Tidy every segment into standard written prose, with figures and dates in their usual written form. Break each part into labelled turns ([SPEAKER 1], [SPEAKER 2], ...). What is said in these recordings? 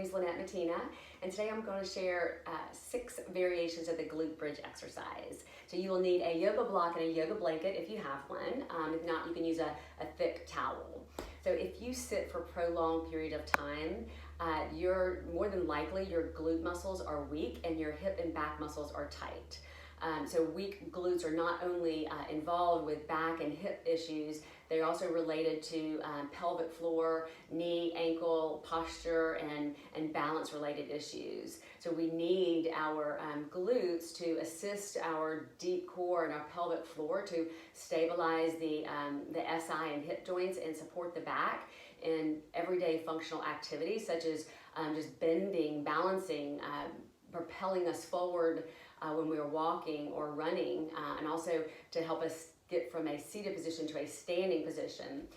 [SPEAKER 1] name is Lynette Mattina, and today I'm going to share 6 variations of the glute bridge exercise. So you will need a yoga block and a yoga blanket if you have one. If not, you can use a thick towel. So if you sit for a prolonged period of time, you're more than likely your glute muscles are weak and your hip and back muscles are tight. So weak glutes are not only involved with back and hip issues, they're also related to pelvic floor, knee, ankle, posture, and balance related issues. So we need our glutes to assist our deep core and our pelvic floor to stabilize the SI and hip joints and support the back in everyday functional activities such as just bending, balancing, propelling us forward when we are walking or running, and also to help us get from a seated position to a standing position.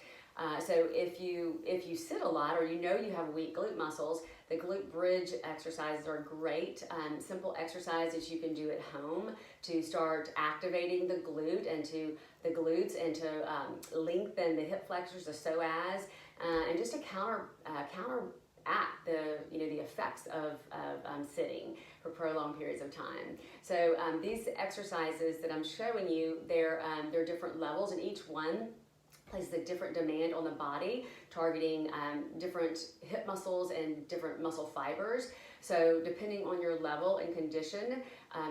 [SPEAKER 1] So if you sit a lot or you know you have weak glute muscles, the glute bridge exercises are great. Simple exercises you can do at home to start activating the glute and to the glutes and to lengthen the hip flexors, the psoas, and just to counteract the effects of sitting for prolonged periods of time. So these exercises that I'm showing you, they're different levels, and each one places a different demand on the body, targeting different hip muscles and different muscle fibers. So depending on your level and condition,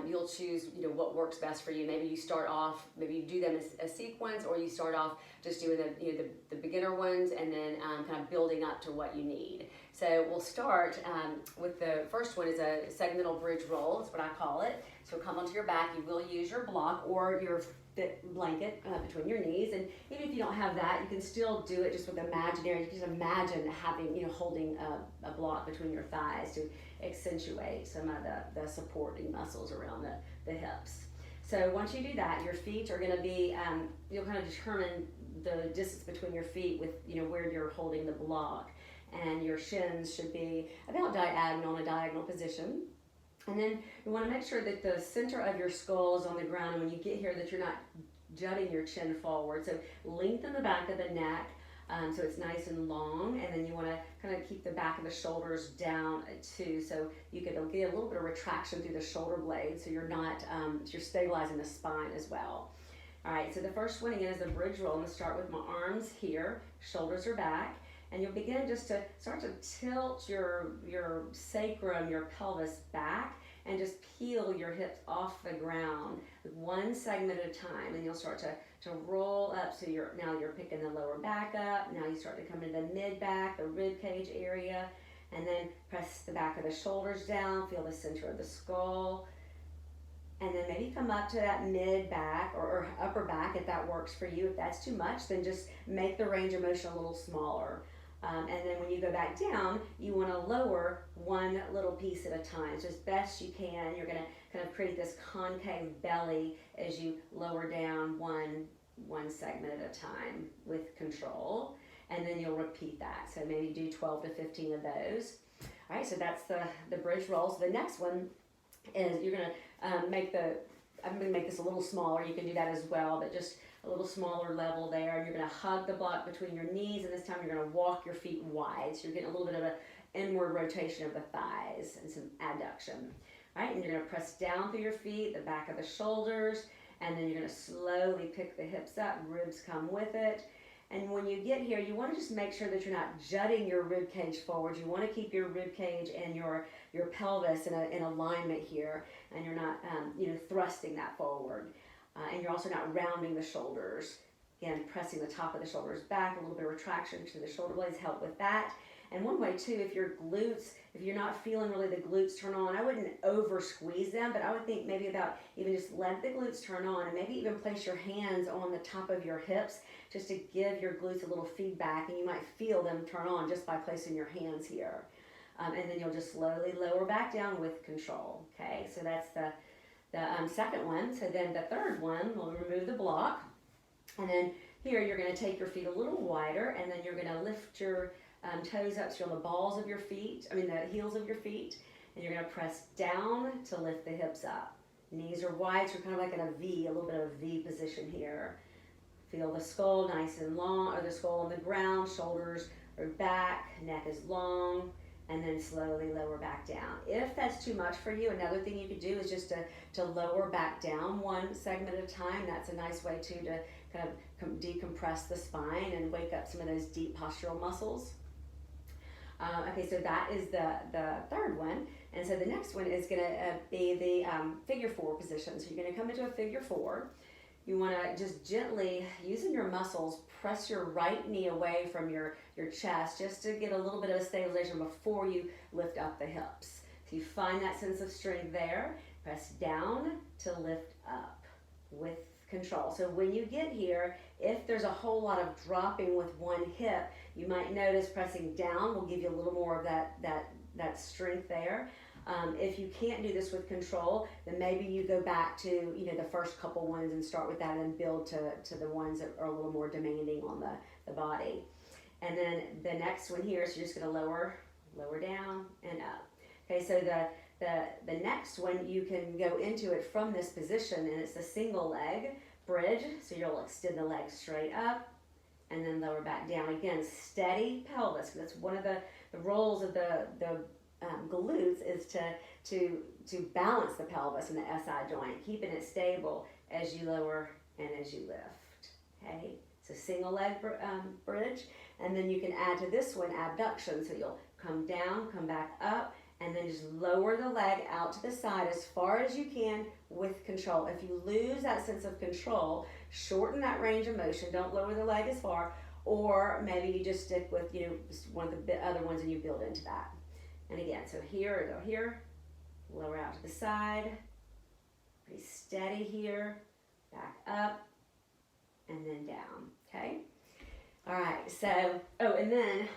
[SPEAKER 1] you'll choose what works best for you. Maybe you start off, maybe you do them as a sequence, or you start off just doing the beginner ones and then kind of building up to what you need. So we'll start with the first one is a segmental bridge roll. That's what I call it. So come onto your back. You will use your block or your thick blanket between your knees, and even if you don't have that, you can still do it just with imaginary. You can just imagine having, holding a block between your thighs to accentuate some of the supporting muscles around the hips. So once you do that, your feet are going to be, you'll kind of determine the distance between your feet with where you're holding the block, and your shins should be about diagonal in a diagonal position. And then you want to make sure that the center of your skull is on the ground, and when you get here that you're not jutting your chin forward. So lengthen the back of the neck so it's nice and long, and then you want to kind of keep the back of the shoulders down too, so you can get a little bit of retraction through the shoulder blades, so you're not you're stabilizing the spine as well. All right, so the first one again is the bridge roll. I'm going to start with my arms here, shoulders are back. And you'll begin just to start to tilt your sacrum, your pelvis back, and just peel your hips off the ground with one segment at a time. And you'll start to roll up. So now you're picking the lower back up. Now you start to come into the mid back, the rib cage area, and then press the back of the shoulders down. Feel the center of the skull. And then maybe come up to that mid back or upper back if that works for you. If that's too much, then just make the range of motion a little smaller. And then when you go back down, you want to lower one little piece at a time. So as best you can, you're going to kind of create this concave belly as you lower down one segment at a time with control. And then you'll repeat that. So maybe do 12 to 15 of those. All right, so that's the bridge roll. So the next one is you're going to I'm going to make this a little smaller. You can do that as well, but just a little smaller level there. You're going to hug the block between your knees, and this time you're going to walk your feet wide. So you're getting a little bit of an inward rotation of the thighs and some adduction. All right, and you're going to press down through your feet, the back of the shoulders, and then you're going to slowly pick the hips up. Ribs come with it. And when you get here, you want to just make sure that you're not jutting your rib cage forward. You want to keep your rib cage and your pelvis in alignment here, and you're not thrusting that forward. And you're also not rounding the shoulders. Again, pressing the top of the shoulders back, a little bit of retraction to the shoulder blades help with that. And one way too, if you're not feeling really the glutes turn on, I wouldn't over squeeze them, but I would think maybe about even just let the glutes turn on, and maybe even place your hands on the top of your hips just to give your glutes a little feedback, and you might feel them turn on just by placing your hands here. And then you'll just slowly lower back down with control. Okay, so that's the second one. So then the third one, we'll remove the block, and then here you're going to take your feet a little wider, and then you're going to lift your toes up so you're on the balls of your feet, the heels of your feet, and you're going to press down to lift the hips up. Knees are wide, so you're kind of like in a V, a little bit of a V position here. Feel the skull nice and long, or the skull on the ground, shoulders are back, neck is long, and then slowly lower back down. If that's too much for you, another thing you could do is just to lower back down one segment at a time. That's a nice way too to kind of decompress the spine and wake up some of those deep postural muscles. Okay, so that is the third one. And so the next one is gonna be the figure 4 position. So you're gonna come into a figure 4. You wanna just gently, using your muscles, press your right knee away from your chest just to get a little bit of a stabilization before you lift up the hips. So you find that sense of strength there, press down to lift up with control. So when you get here, if there's a whole lot of dropping with one hip, you might notice pressing down will give you a little more of that strength there. If you can't do this with control, then maybe you go back to the first couple ones and start with that and build to the ones that are a little more demanding on the body. And then the next one here, so you're just going to lower down and up. Okay, so the next one, you can go into it from this position, and it's a single leg bridge. So you'll extend the leg straight up and then lower back down. Again, steady pelvis. That's one of the roles of the glutes is to balance the pelvis and the SI joint, keeping it stable as you lower and as you lift. Okay, so single leg bridge, and then you can add to this one abduction. So you'll come down, come back up, and then just lower the leg out to the side as far as you can with control. If you lose that sense of control, shorten that range of motion. Don't lower the leg as far, or maybe you just stick with one of the other ones and you build into that. And again, so here, go here, lower out to the side, pretty steady here, back up, and then down, okay? All right, so, the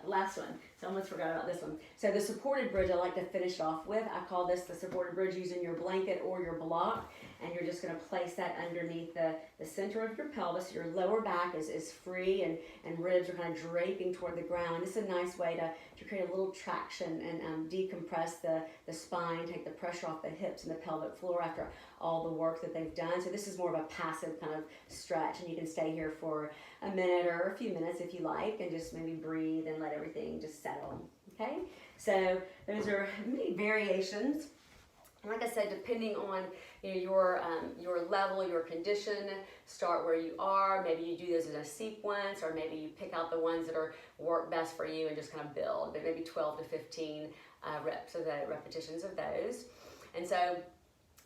[SPEAKER 1] last one. So I almost forgot about this one. So the supported bridge, I like to finish off with. I call this the supported bridge using your blanket or your block, and you're just gonna place that underneath the center of your pelvis. Your lower back is free and ribs are kind of draping toward the ground. This is a nice way to create a little traction and decompress the spine, take the pressure off the hips and the pelvic floor after all the work that they've done. So this is more of a passive kind of stretch, and you can stay here for a minute or a few minutes if you like, and just maybe breathe and let everything just settle. Okay, so those are many variations. And like I said, depending on your level, your condition, start where you are. Maybe you do this in a sequence, or maybe you pick out the ones that work best for you and just kind of build. But maybe 12 to 15 repetitions of those. And so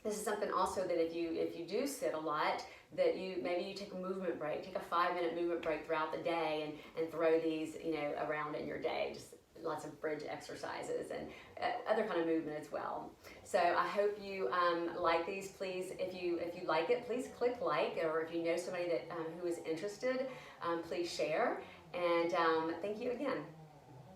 [SPEAKER 1] this is something also that if you do sit a lot, that maybe you take a movement break, take a 5-minute movement break throughout the day and throw these around in your day. Just lots of bridge exercises and other kind of movement as well. So I hope you like these. Please, if you like it, please click like, or if you know somebody that who is interested, please share. And thank you again.